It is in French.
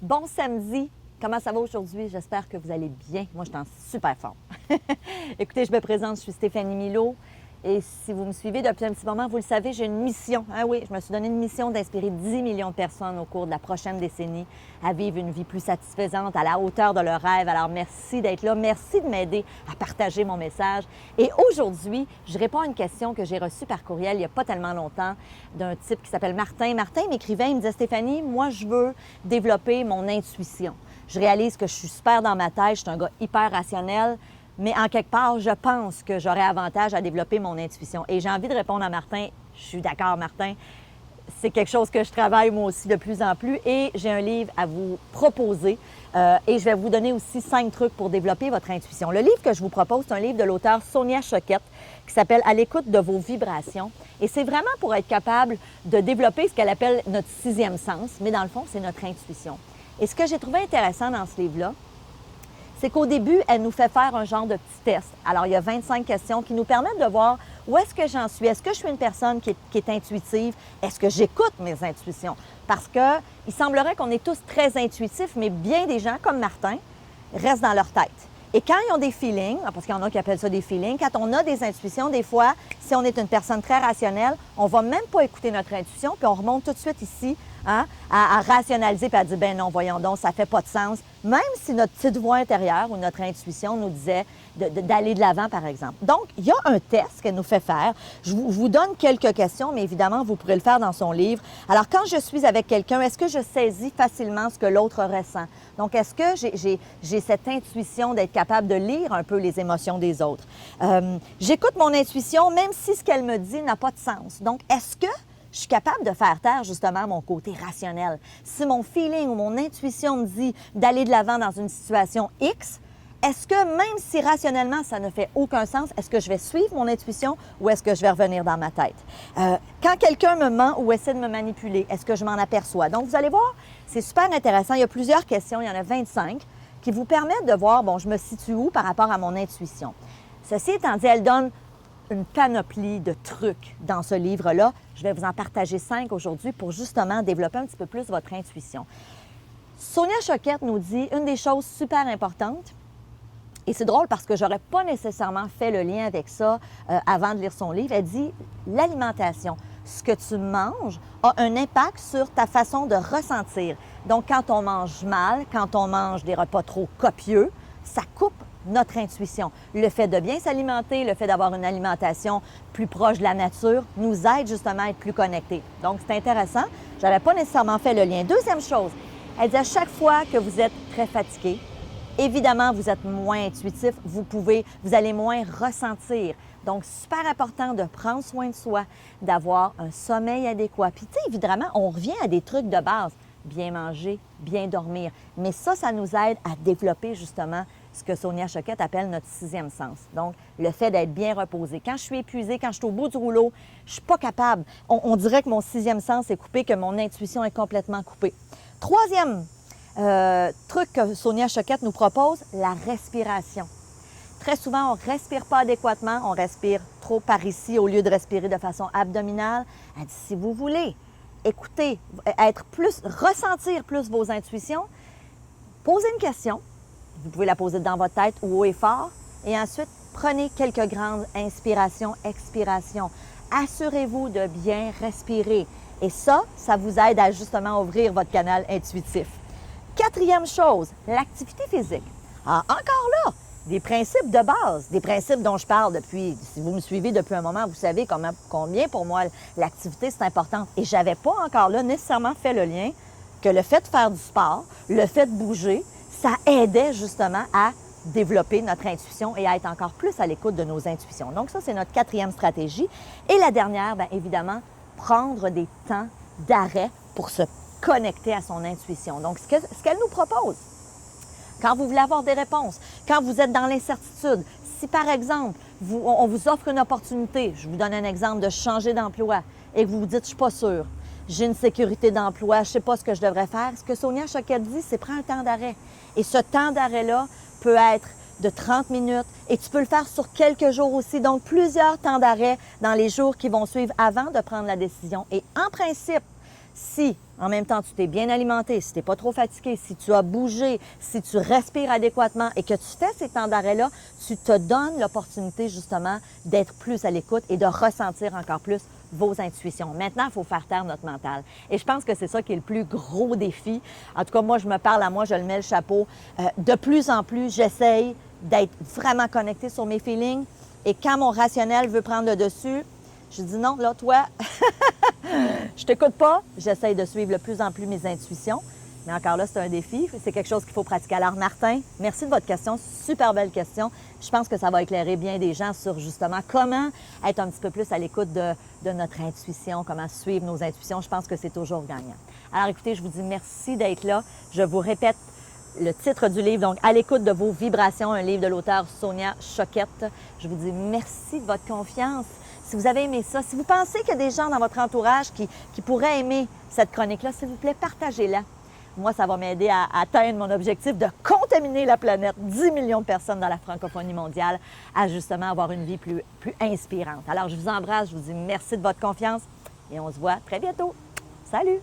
Bon samedi! Comment ça va aujourd'hui? J'espère que vous allez bien. Moi, je suis en super forme. Écoutez, je me présente, je suis Stéphanie Milaud. Et si vous me suivez depuis un petit moment, vous le savez, j'ai une mission. Ah oui, je me suis donné une mission d'inspirer 10 millions de personnes au cours de la prochaine décennie à vivre une vie plus satisfaisante, à la hauteur de leurs rêves. Alors, merci d'être là. Merci de m'aider à partager mon message. Et aujourd'hui, je réponds à une question que j'ai reçue par courriel il n'y a pas tellement longtemps d'un type qui s'appelle Martin. Martin m'écrivait, il me disait, Stéphanie, moi, je veux développer mon intuition. Je réalise que je suis super dans ma tête, je suis un gars hyper rationnel, mais en quelque part, je pense que j'aurais avantage à développer mon intuition. Et j'ai envie de répondre à Martin, je suis d'accord, Martin, c'est quelque chose que je travaille moi aussi de plus en plus et j'ai un livre à vous proposer et je vais vous donner aussi 5 trucs pour développer votre intuition. Le livre que je vous propose, c'est un livre de l'auteure Sonia Choquette qui s'appelle « À l'écoute de vos vibrations ». Et c'est vraiment pour être capable de développer ce qu'elle appelle notre 6e sens, mais dans le fond, c'est notre intuition. Et ce que j'ai trouvé intéressant dans ce livre-là, c'est qu'au début, elle nous fait faire un genre de petit test. Alors, il y a 25 questions qui nous permettent de voir où est-ce que j'en suis. Est-ce que je suis une personne qui est intuitive? Est-ce que j'écoute mes intuitions? Parce qu'il semblerait qu'on est tous très intuitifs, mais bien des gens, comme Martin, restent dans leur tête. Et quand ils ont des feelings, parce qu'il y en a qui appellent ça des feelings, quand on a des intuitions, des fois, si on est une personne très rationnelle, on ne va même pas écouter notre intuition, puis on remonte tout de suite ici à rationaliser, puis à dire, ben non, voyons donc, ça ne fait pas de sens. Même si notre petite voix intérieure ou notre intuition nous disait d'aller de l'avant, par exemple. Donc, il y a un test qu'elle nous fait faire. Je vous donne quelques questions, mais évidemment, vous pourrez le faire dans son livre. Alors, quand je suis avec quelqu'un, est-ce que je saisis facilement ce que l'autre ressent? Donc, est-ce que j'ai cette intuition d'être capable de lire un peu les émotions des autres? J'écoute mon intuition, même si ce qu'elle me dit n'a pas de sens. Donc, est-ce que je suis capable de faire taire justement mon côté rationnel? Si mon feeling ou mon intuition me dit d'aller de l'avant dans une situation X, est-ce que même si rationnellement ça ne fait aucun sens, est-ce que je vais suivre mon intuition ou est-ce que je vais revenir dans ma tête? Quand quelqu'un me ment ou essaie de me manipuler, est-ce que je m'en aperçois? Donc, vous allez voir, c'est super intéressant. Il y a plusieurs questions, il y en a 25, qui vous permettent de voir, bon, je me situe où par rapport à mon intuition. Ceci étant dit, elle donne une panoplie de trucs dans ce livre-là. Je vais vous en partager 5 aujourd'hui pour justement développer un petit peu plus votre intuition. Sonia Choquette nous dit une des choses super importantes, et c'est drôle parce que je n'aurais pas nécessairement fait le lien avec ça avant de lire son livre. Elle dit l'alimentation. Ce que tu manges a un impact sur ta façon de ressentir. Donc, quand on mange mal, quand on mange des repas trop copieux, ça coupe notre intuition. Le fait de bien s'alimenter, le fait d'avoir une alimentation plus proche de la nature nous aide justement à être plus connectés. Donc, c'est intéressant. Je n'avais pas nécessairement fait le lien. Deuxième chose, elle dit à chaque fois que vous êtes très fatigué, évidemment, vous êtes moins intuitif, vous allez moins ressentir. Donc, super important de prendre soin de soi, d'avoir un sommeil adéquat. Puis, tu sais, évidemment, on revient à des trucs de base. Bien manger, bien dormir. Mais ça nous aide à développer justement ce que Sonia Choquette appelle notre 6e sens. Donc, le fait d'être bien reposé. Quand je suis épuisée, quand je suis au bout du rouleau, je ne suis pas capable. On dirait que mon 6e sens est coupé, que mon intuition est complètement coupée. Troisième truc que Sonia Choquette nous propose, la respiration. Très souvent, on ne respire pas adéquatement, on respire trop par ici au lieu de respirer de façon abdominale. Elle dit, si vous voulez écouter, ressentir plus vos intuitions, posez une question. Vous pouvez la poser dans votre tête ou haut et fort. Et ensuite, prenez quelques grandes inspirations, expirations. Assurez-vous de bien respirer. Et ça vous aide à justement ouvrir votre canal intuitif. 4e chose, l'activité physique. Alors, encore là, des principes de base, des principes dont je parle depuis, si vous me suivez depuis un moment, vous savez combien pour moi l'activité c'est important. Et je n'avais pas encore là nécessairement fait le lien que le fait de faire du sport, le fait de bouger, ça aidait justement à développer notre intuition et à être encore plus à l'écoute de nos intuitions. Donc ça, c'est notre 4e stratégie. Et la dernière, bien évidemment, prendre des temps d'arrêt pour se connecter à son intuition. Donc, ce qu'elle nous propose, quand vous voulez avoir des réponses, quand vous êtes dans l'incertitude, si par exemple, on vous offre une opportunité, je vous donne un exemple de changer d'emploi et que vous vous dites, je ne suis pas sûre, j'ai une sécurité d'emploi, je ne sais pas ce que je devrais faire, ce que Sonia Choquette dit, c'est prends un temps d'arrêt. Et ce temps d'arrêt-là peut être de 30 minutes et tu peux le faire sur quelques jours aussi. Donc, plusieurs temps d'arrêt dans les jours qui vont suivre avant de prendre la décision. Et en principe, Si, en même temps, tu t'es bien alimenté, si tu n'es pas trop fatigué, si tu as bougé, si tu respires adéquatement et que tu fais ces temps d'arrêt-là, tu te donnes l'opportunité justement d'être plus à l'écoute et de ressentir encore plus vos intuitions. Maintenant, il faut faire taire notre mental. Et je pense que c'est ça qui est le plus gros défi. En tout cas, moi, je me parle à moi, je le mets le chapeau. De plus en plus, j'essaye d'être vraiment connectée sur mes feelings. Et quand mon rationnel veut prendre le dessus, je dis non, là, toi, je t'écoute pas. J'essaye de suivre de plus en plus mes intuitions. Mais encore là, c'est un défi. C'est quelque chose qu'il faut pratiquer. Alors, Martin, merci de votre question. Super belle question. Je pense que ça va éclairer bien des gens sur justement comment être un petit peu plus à l'écoute de notre intuition, comment suivre nos intuitions. Je pense que c'est toujours gagnant. Alors, écoutez, je vous dis merci d'être là. Je vous répète le titre du livre, donc « À l'écoute de vos vibrations », un livre de l'auteure Sonia Choquette. Je vous dis merci de votre confiance. Si vous avez aimé ça, si vous pensez qu'il y a des gens dans votre entourage qui pourraient aimer cette chronique-là, s'il vous plaît, partagez-la. Moi, ça va m'aider à atteindre mon objectif de contaminer la planète, 10 millions de personnes dans la francophonie mondiale, à justement avoir une vie plus inspirante. Alors, je vous embrasse, je vous dis merci de votre confiance et on se voit très bientôt. Salut!